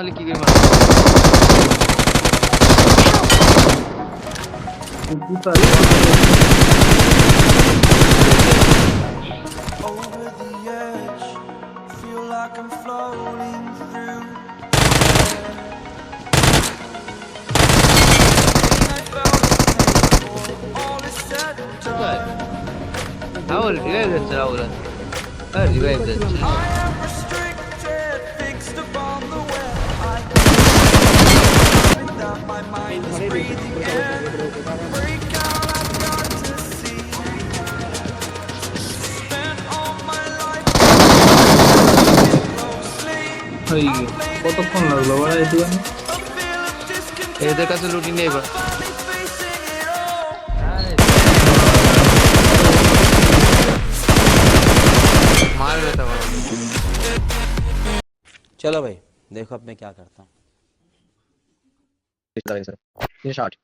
তাহলে কি করে মারবো? Over the edge, feel like I'm floating through I felt before all is said and done. Rahul revive দিচ্ছে Rahul revive দিচ্ছে I am restricted, fixed upon the web. I that my mind is breathing in. Break out, I've got to see. Spent all my life closely. কতক্ষণ লাগলো ভাই একটু A feel of discontent. এদের কাছে লুটি নেই এবার Finally facing it all. মারবে তো বড় चलो भाई देखो अब मैं क्या करता हूँ। 360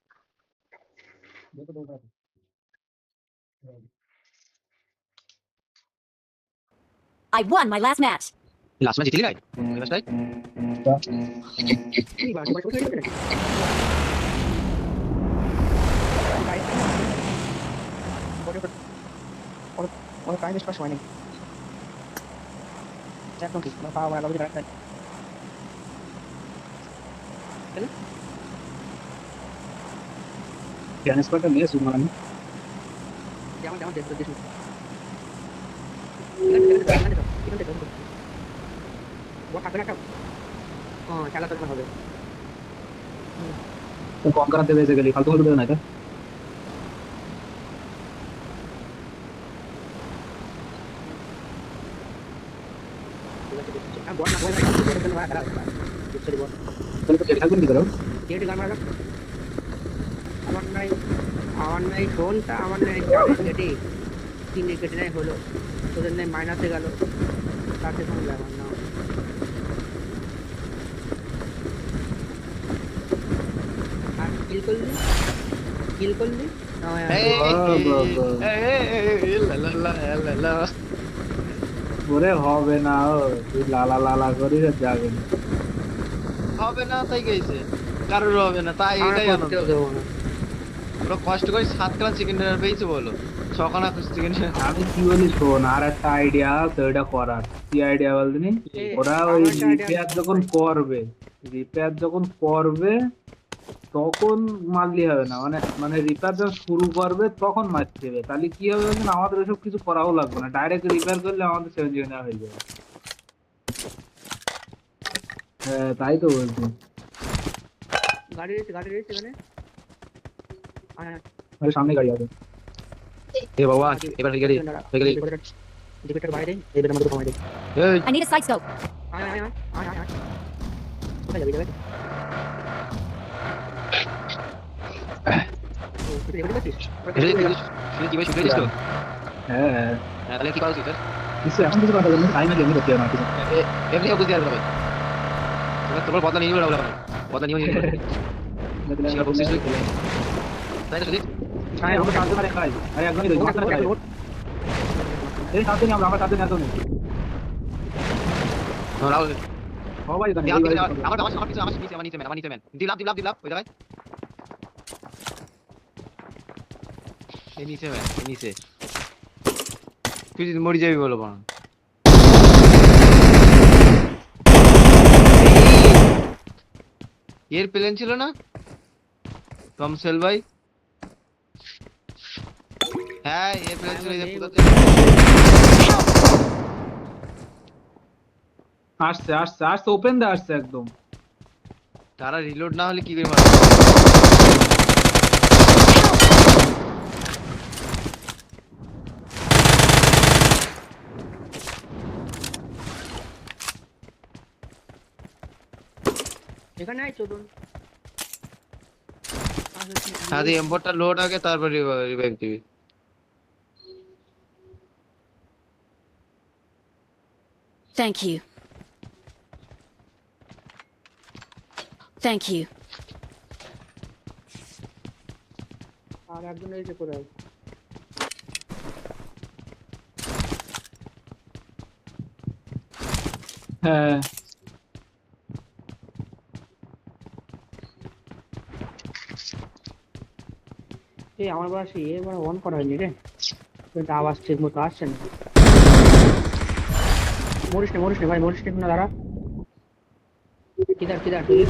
I won my last match. Last match জিতলি গাই লাস্ট রাইট ওর কাজ বেশ সময় নেই একদম ঠিক পাওয়া আমার লবি রাখতে টেনিস পাটা নিয়ে শুরু মানে যেমন যেমন দেখতে দিস ও থাকবে না খেলা তো হবে কম করাতে বেঁচে গেলি ফালতু ফালতু দেবে না এটা বল না বল বলের জন্য খেলা সরি বল তাহলে তো থাকবেন কি করো কেটে গান মারা আমার নাই ফোনটা আমার নাই কেটে তিনে কেটে নাই হলো তোদের নাই মাইনাসে গেল তাতে ফোন লাগা না আর কিল করলি ওরে হবে না ও তুই লালা লালা করিস আর যাবে না হবে না তাই গেছে কারোর হবে না তাই এটাই আনন্দ পুরো কষ্ট করে 7 খানা চিকেন ডিনার পেয়েছে বলো 6 খানা চিকেন আমি কি বলি শোন আর একটা আইডিয়া তো এটা করার কি আইডিয়া বলদিনি ওরা ওই রিপেয়ার যখন করবে তখন মারলি হবে না মানে মানে রিপেয়ার যখন শুরু করবে তখন মারতে হবে তাহলে কি হবে বলছেন আমাদের ওসব কিছু করাও লাগবে না ডাইরেক্ট রিপেয়ার করলে আমাদের 70 হয়ে যাবে হ্যাঁ তাই তো বলছি গাড়ি রয়েছে এখানে আরে সামনে গাড়ি আছে এ বাবা এবার গাড়ি গাড়ি ডিবেটার বাইরে এবার আমাদের কমাই দে এই I need a sight scope. আয় কোথায় যাবি যাবে তুই এবারে যাচ্ছিস শুনে কি ভাই শুনে দিছো হ্যাঁ হ্যাঁ তাহলে কি করছিস স্যার কিছু এখন কিছু কথা বলছি টাইম আছে এমনি করতে না কিছু এমনি বুঝতে পারবে ভাই তোমার বদলা নিয়ে নিবে বলা বদলা নিয়ে নিবে সেটা বলছিস তুই তাই তো সুজিত হ্যাঁ আমরা সাথে করে খাই আরে একদমই দুই মাত্রা খাই এই সাথে আমরা সাথে না তো নেই রাহুল সবাই জানে আমার নিচে ম্যান দিলাম ওই জায়গায় এই নিচে ম্যান এই নিচে তুই যদি মরে যাবি বলো বান এর প্ল্যান ছিল না কমসেল ভাই হ্যাঁ এর প্ল্যান ছিল যে পুরো আসছে ওপেন দা আসছে একদম তারা রিলোড না হলে কি করে মারবে এখানে আয় চলুন আদি এম্বরটা লোড আগে তারপর রিভাইভ দিবি Thank you. Thank you. আর একজন এসে করে হ্যাঁ এই আমার বাসে এবার অন করা হয়নি রে, কিন্তু আওয়াজ ঠিক মতো আসছে না। মরিস না ভাই, মরিস না দাঁড়া। কিদার তুই?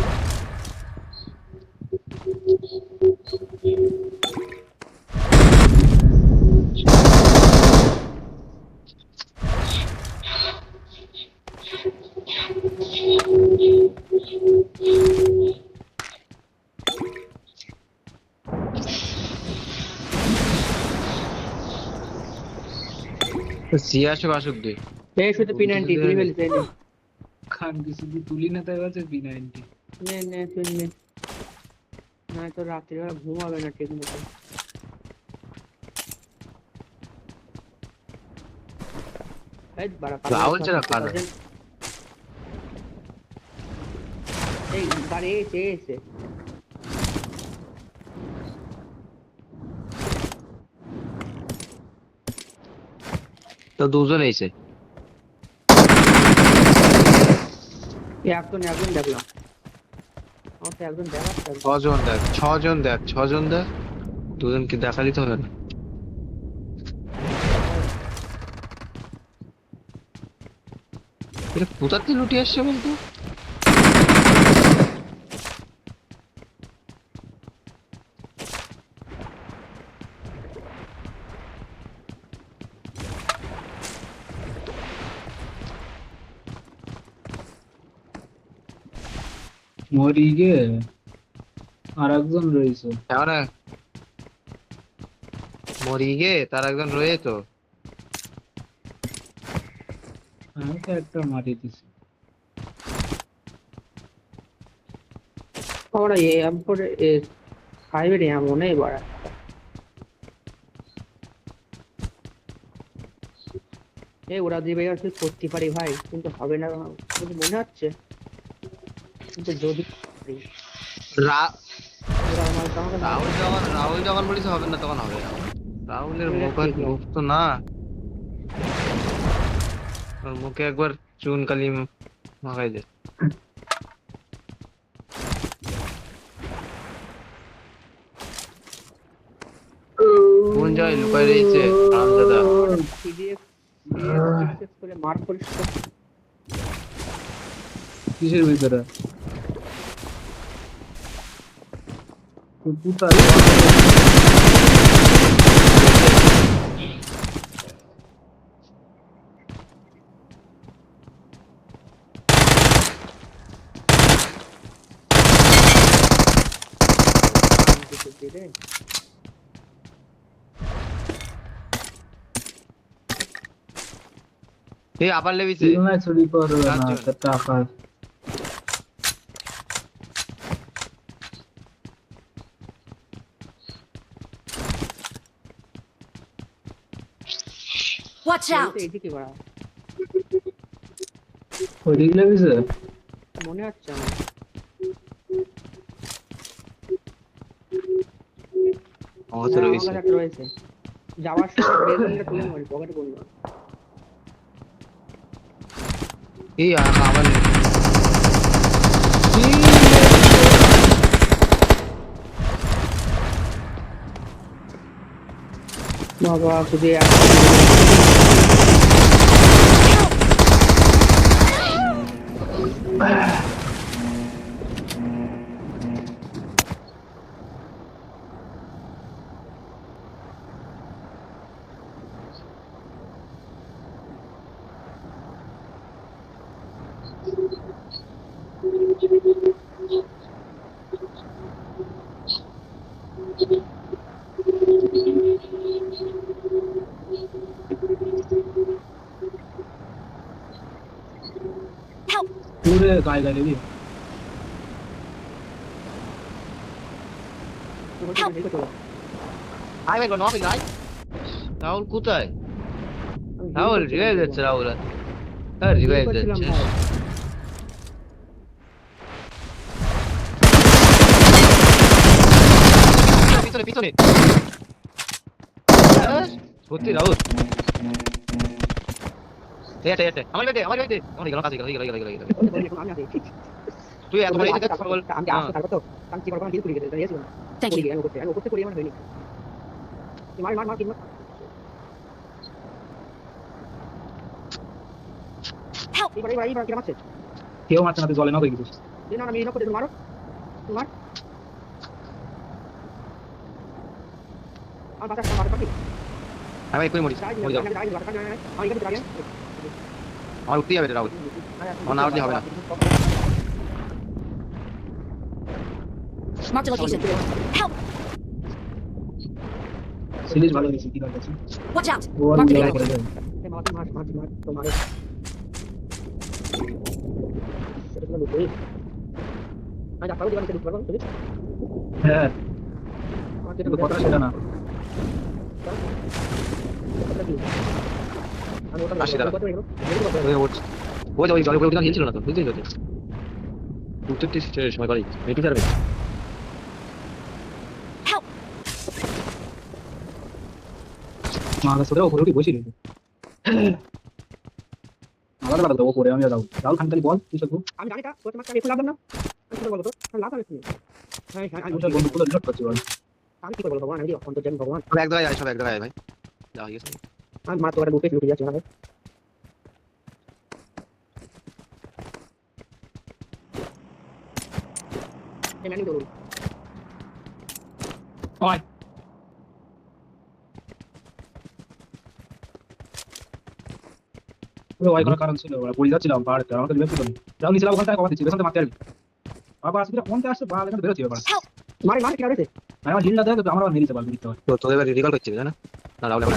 সিয়া আসুক আসুক দে। এই শুধু P90 তুই ফেলিস এই নে। খান কিছু দিয়ে তুলি না তাই আছে P90। নে তুই নে, না তো রাত্রিবেলা ঘুম হবে না ঠিক মতো। এই বাড়া রাহুল ছাড়া কারা? এই গাড়ি এসে তো দুজন এসে একজন দেখলাম, আমার তো একজন দেখাচ্ছে। ছজন দেখ, দুজনকে দেখালি তো হবে না। এটা কোথাতে লুটে আসছে বলতো? মরি গে আর একজন রয়েছে। এখন মরি গে তার একজন রয়ে তো। আমি তো একটা মারি দিছি। আমরা এয়ারপোর্টে ফাইভের এমন নেই বাড়া। ওরা দিবে আর কি করতে পারি ভাই, কিন্তু হবে না কিন্তু মনে হচ্ছে, কিন্তু যদি পারি। ওরা আমার আমাকে রাহুল যখন বলিস হবে না তখন হবে না। রাহুলের মুখ তো না, ওর মুখে একবার চুন কালি মাখাই দে। কোন জায়গায় লুকাই রয়েছে হারামজাদা? PDF করে মার করিস তো। কিসের ভিতরে? কোথায়? এই আবার লেবিছে না চুরি করবে না রাজ্য। তো টাকা। Watch out! এইদিকে বাড়া ওইদিক লেগেছে। মনে হচ্ছে আমার। আমার তো আমার রয়েছে। কাছে একটা রয়েছে, যাওয়ার সময় বেলুনটা তুলে মারি পকেটে বলবো। এই আবার বাবা শুধু Help! পুরে গায়ে গায়ে দিবি। রাহুল কোথায়? রাহুল রিভাইভ যাচ্ছে, রাহুল হ্যাঁ রিভাইভ যাচ্ছে। পিছনে পিছনে সত্যি রাহুল। আমার গাড়িতে আমার কাছে গেল। তুই এত আমি আসতে পারবো তো, আমি কি করবো, আমি ডিল করে গেছে। Thank you. আমি করতে করি আমার হয়নি মার কিংবা Help! এইবার কিরা মারছে কেউ মারছে না, তুই জলে না তো কিছু। না আমি নক করে মারো মার আর বাঁচা বাকি আমি এক্ষুনি মরি মরে যাবো। আমি এখানে দাঁড়িয়ে আমার উঠতেই হবে রে রাহুল, আমার না উঠলে হবে না। Marked a location. Help! Series ভালো হয়েছে, কি দরকার আছে? Watch out! O R Marked a লড়াই vehicle. করে দেবে। মার তো মারে এটা তো লুকই আজ আপনারা দিবেন সেটা করবেন তুমি হ্যাঁ, আমার কিন্তু কথা সেটা না। আমি ওটা আসি দাঁড়া। করতে ওই যে ওই জলে ওইটা হিলছিল না তো, বুঝলি তো? উঠতে সময় করি একটু ছাড়বে। Help! মাথা সরে ওপরে উঠে বসে রয়েছে। আলাদা আলাদা দেবো পরে, আমিও যাবো। রাহুল খান খালি বল কি সব আমি জানি তা তোর মাঝে আমি একটু লাভ না আমি কি বলবো তো লাভ আমি হ্যাঁ আমি সব বন্ধু গুলো ডিলিট করছি বল। আমি কি বলবো ভগবান আমি অন্তর্জামী ভগবান সব এক জায়গায় আয়, সব এক জায়গায় আয় ভাই, যা হয়ে গেছে। আমি মাত্র একটা লুটে লুটে যাচ্ছি না ভাই এই ম্যানিং দৌড় ওই ওই কোনো কারণ ছিল, ওরা পড়ে যাচ্ছিলাম পাহাড়ে, আমাকে রিভাইভ করলো। রাহুল নিচে ওখান থেকে কভার দিচ্ছি, পেছন থেকে মারতে পারবি। আবার আসলে কোনটা আসছে বাল, এখানে বেরোচ্ছি ব্যাপার। মারে কি করেছে আমার হিল না দেয় তো আমার মেরে দিতে পারবি দিতে পারবি। তো তোদের এবার রিকল করছিস না? না রাহুল এবার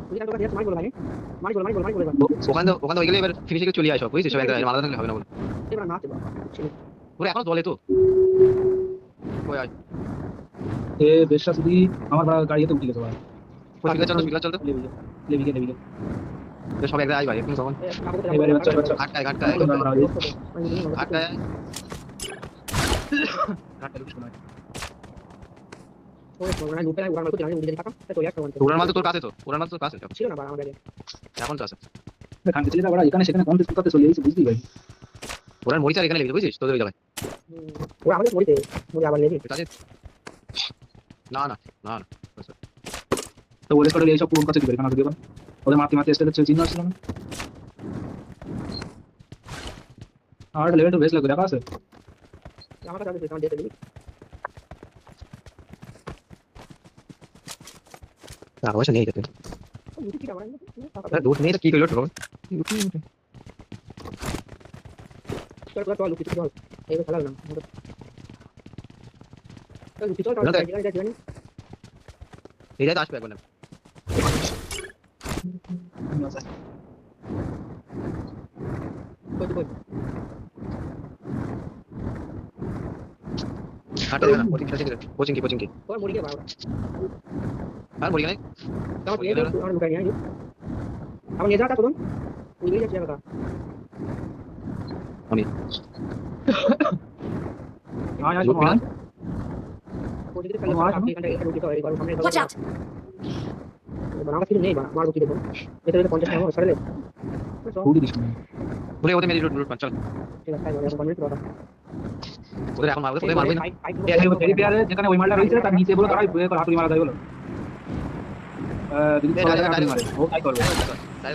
তুই তো কাছে মারি বল ভাই মারি বল ওখানে ওই গেলে এবার ফিনিশিং চলে আসো, বুঝছিস? সব এক জায়গায় মারা থাকলে হবে না বল। এবার না বাবা ওরে এখনো জলে তো ওই আয় এ বেশা যদি আমার গাড়িতে উঠে গেছে ভাই। স্পিকার চল তো লেবিকে তো সব এক জায়গায় আয় ভাই, এখন তখন এবারে বাচ্চা ঘাটকায় ঘাটকায় ওই প্রোগ্রাম লুটে উড়ান মারতে জানি উড়ে থাকা তো একটা ওয়ান ওরার মাল তো তোর কাছে তো, ওরার মাল তো তোর কাছে তো। ছিল না বাবা আমাদের এখন তো আছে খানকে ছেলেটা বড় এখানে সেখানে কন্টেস্ট করতে চলে এসেছে, বুঝলি ভাই। ওরার মরিচার এখানে লেগেছে, বুঝছিস? তোদের ওই জায়গায় ওরা আমাদের মরিতে মরি আবার লেগে এটা আছে? না না না না তো ওদের করে এইসব পূরণ করতে দিবে এখানে দিবে ওদের মাতি এসে চিহ্ন আসছিল না। আর লেভেল তো বেশ লাগবে, দেখা আছে। আমার কাছে আছে দিয়ে দিবি না পয়সা নেই যেতে লুটে কি আমার দুধ নেই তো কি করলো তো চল লুটে চল এই খেলা না চল লুটে চল জানি এই জায়গায় আসবে একবার না। কই হাঁটে না কোচিং কি তোর মরি গে বাবা আর মরি নাই তাও দিয়ে আর লুকাই নিয়ে আমার নিয়ে যাটা কোন তুই নিয়ে যাচ্ছিস কথা আমি আয় আয় তোমার কোচিং থেকে খেলা আপনি এখানে লুটে তো এইবার সামনে Watch out! বাংলা কিছু নেই মার বুঝি দেবো এটা 50 টাকা ছাড়লে খুবই দিস বলে ওদের মেরি লুট চল ঠিক আছে এখন কনভিন্স কথা ওদের এখন মারবে, ওদের মারবে না। ফেরি পেয়ারে যেখানে ওই মালটা রয়েছে তার নিচে বলে তারাই হাতুড়ি মারা যায় বলো। দিদি চলে যায় হাতুড়ি মারে, ও তাই করবে।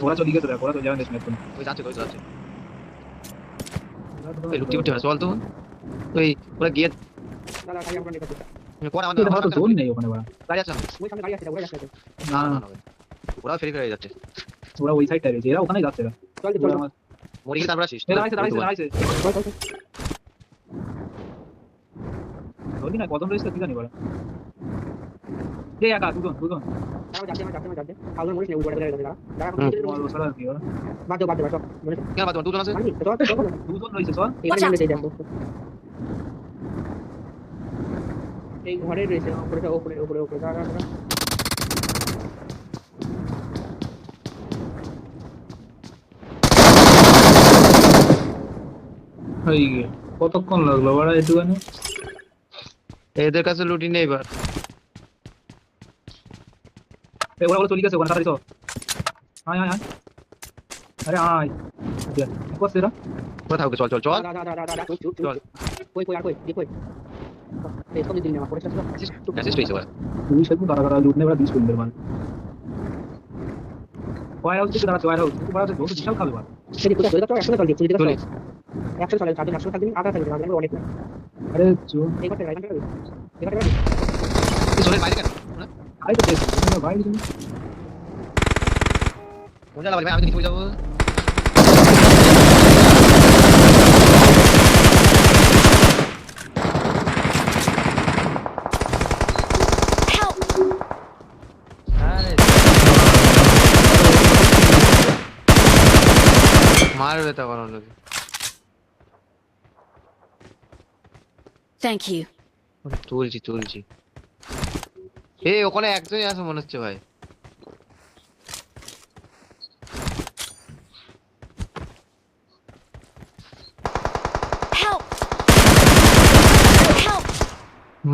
ওরা চলে গেছে, ওরা তো যাবেন দেশ মেরে। ওই যাচ্ছে এই লুটটি উঠে চল তো ওই ওরা গিয়ে দাদা খালি আমরা নিতে পরে আমাদের এটা তো জোন নেই ওখানে ওরা। গাড়ি আছে ওই সামনে গাড়ি আছে ওরা যাচ্ছে না না ওরা ফেরি করে যাচ্ছে। ওরা ওই সাইডটা রয়েছে, এরা ওখানেই যাচ্ছে। চল মরি গিয়ে তারপর আসিস দাঁড়াইছে ধরবি না, কজন রয়েছে কি জানি বলা। একা দুজন তাও যাচ্ছে তাহলে মরিস না উপরে দাঁড়া সারা কি ওরা বাদ মরিস কেন বাদ দুজন আছে জানি তো দুজন রয়েছে সর। এখানে নেমে যাই দেখো এই ঘরে রয়েছে উপরে দাঁড়া এই কতক্ষণ লাগলো বড় একটুখানি। এদের কাছে লুটি নেই এবার। এই ওরা চলে গেছে ওখানে, তাড়াতাড়ি চল। আয় আরে আয় কি করছে এরা? কোথাও চল চল চল চল মেসেজ পেয়েছে ভাই তুই সেরকম দাঁড়া লুট নেবার 20 মিনিটের মানে ওয়ার হাউস থেকে দাঁড়াচ্ছে ওয়ার হাউস তুই বড় আছে বিশাল খাবে বার আরে চো তুই জোনের বাইরে কেন আই তো দেখছি ভাই তুমি কোন জায়গা ভাই আমি তো নিচে যাবো Help! আরে মারবে তো কোনো লোক Thank you. তুলছি এই ওখানে একজনই আছে মনে হচ্ছে ভাই Help! Help!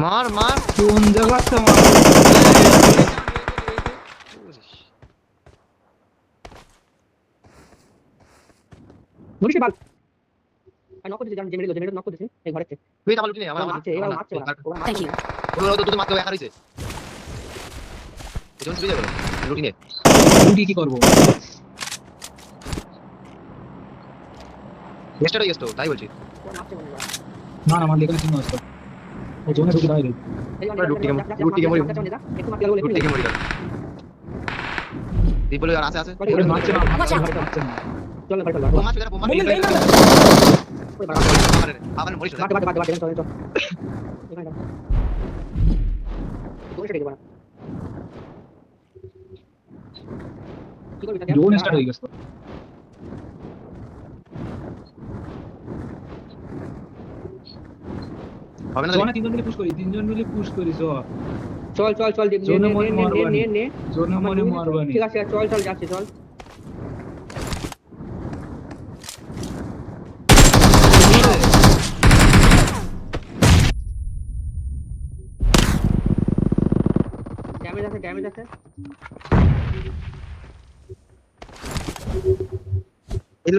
মার মার কোন জায়গাতে মার মরিসে বাল আর নক করতেছি জান জেনারেটর নক করতেছি এই ঘরেতে তুই তো আমার লুটি নেই আমার মারছে এরা মারছে ওরা Thank you. ওরা তো তুই মারতে একা রইছে এজন তুই যাবে লুটি নে লুটি কি করব নেক্সট হয়ে গেছে তো তাই বলছি ওরা মারছে মনে হয় না না আমার লেখা চিহ্ন আছে ও জোনে ঢুকে দাঁড়ায় লুটি কে মরি একটু মারতে গেল লুটি কে মরি তুই বলে আর আছে আছে ওরে মারছে না Watch out. মারছে না চল না ভাই চল বোমা চলে বোমা আবার মরিস না বাদ চল চল এখানে দোষে দেখব না কি করবি জোন স্টার্ট হয়ে গেছে হবে না জোনে তিনজন মিলে পুশ করি চল চল চল জোনে মনে মারবানি নে জোনে মনে মারবানি ঠিক আছে চল চল যাচ্ছে চল ড্যামেজ আছে হিল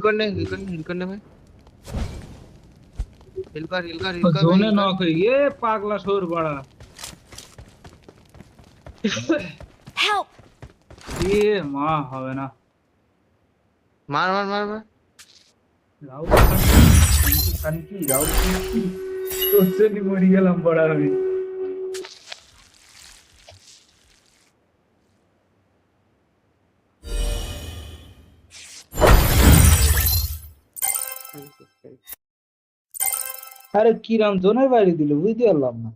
করনে ভাই হিল কর জোনে নক হয়ে এ পাগলা সর বড়া Help! এ মা হবে না মার রাউল শান্তি রাউল শান্তি তোরছে নি মরি গেলাম বড়া আমি আরে কিরাম জোনের বাইরে দিল বুঝতে পারলাম না